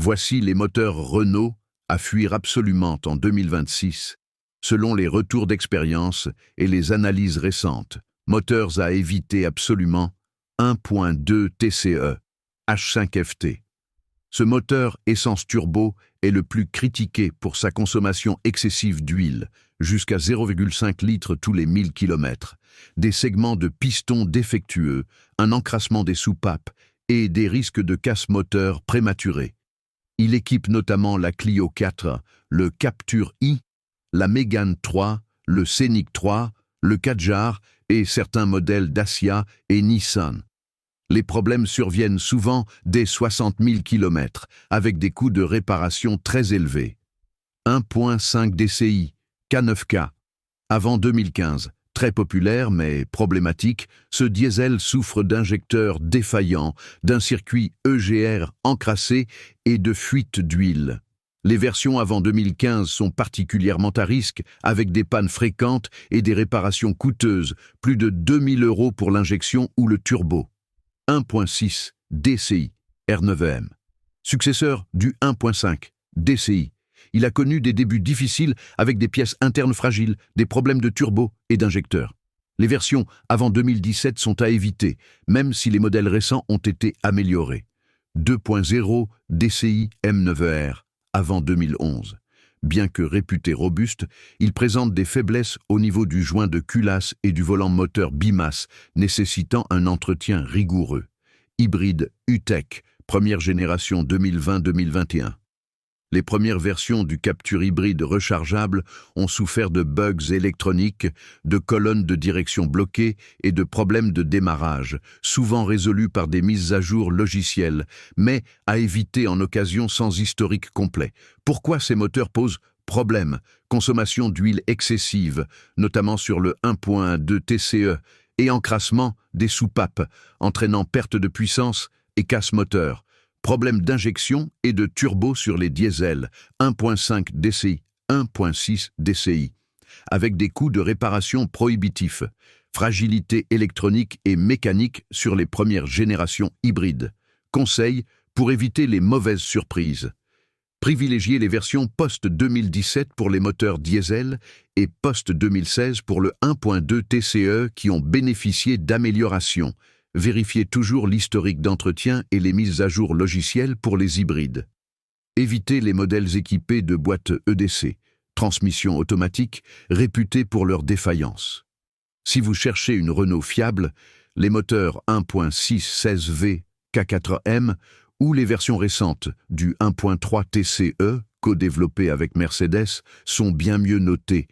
Voici les moteurs Renault à fuir absolument en 2026, selon les retours d'expérience et les analyses récentes. Moteurs à éviter absolument: 1.2 TCE, H5FT. Ce moteur essence turbo est le plus critiqué pour sa consommation excessive d'huile, jusqu'à 0,5 litres tous les 1000 km, des segments de pistons défectueux, un encrassement des soupapes et des risques de casse moteur prématurés. Il équipe notamment la Clio 4, le Captur I, la Mégane 3, le Scénic 3, le Kadjar et certains modèles Dacia et Nissan. Les problèmes surviennent souvent dès 60 000 km, avec des coûts de réparation très élevés. 1.5 DCI, K9K. Avant 2015, très populaire mais problématique, ce diesel souffre d'injecteurs défaillants, d'un circuit EGR encrassé et de fuites d'huile. Les versions avant 2015 sont particulièrement à risque, avec des pannes fréquentes et des réparations coûteuses, plus de 2 000 € pour l'injection ou le turbo. 1.6 DCI, R9M. Successeur du 1.5 DCI. Il a connu des débuts difficiles avec des pièces internes fragiles, des problèmes de turbo et d'injecteurs. Les versions avant 2017 sont à éviter, même si les modèles récents ont été améliorés. 2.0 DCI M9R, avant 2011. Bien que réputé robuste, il présente des faiblesses au niveau du joint de culasse et du volant moteur bimasse, nécessitant un entretien rigoureux. Hybride U-Tech, première génération 2020-2021. Les premières versions du Captur hybride rechargeable ont souffert de bugs électroniques, de colonnes de direction bloquées et de problèmes de démarrage, souvent résolus par des mises à jour logicielles, mais à éviter en occasion sans historique complet. Pourquoi ces moteurs posent problème? Consommation d'huile excessive, notamment sur le 1.2 TCE, et encrassement des soupapes, entraînant perte de puissance et casse moteur. Problème d'injection et de turbo sur les diesels, 1.5 DCI, 1.6 DCI, avec des coûts de réparation prohibitifs. Fragilité électronique et mécanique sur les premières générations hybrides. Conseils pour éviter les mauvaises surprises. Privilégiez les versions post-2017 pour les moteurs diesel et post-2016 pour le 1.2 TCE qui ont bénéficié d'améliorations. Vérifiez toujours l'historique d'entretien et les mises à jour logicielles pour les hybrides. Évitez les modèles équipés de boîtes EDC, transmission automatique, réputées pour leur défaillance. Si vous cherchez une Renault fiable, les moteurs 1.6 16V K4M ou les versions récentes du 1.3 TCE, co-développées avec Mercedes, sont bien mieux notés,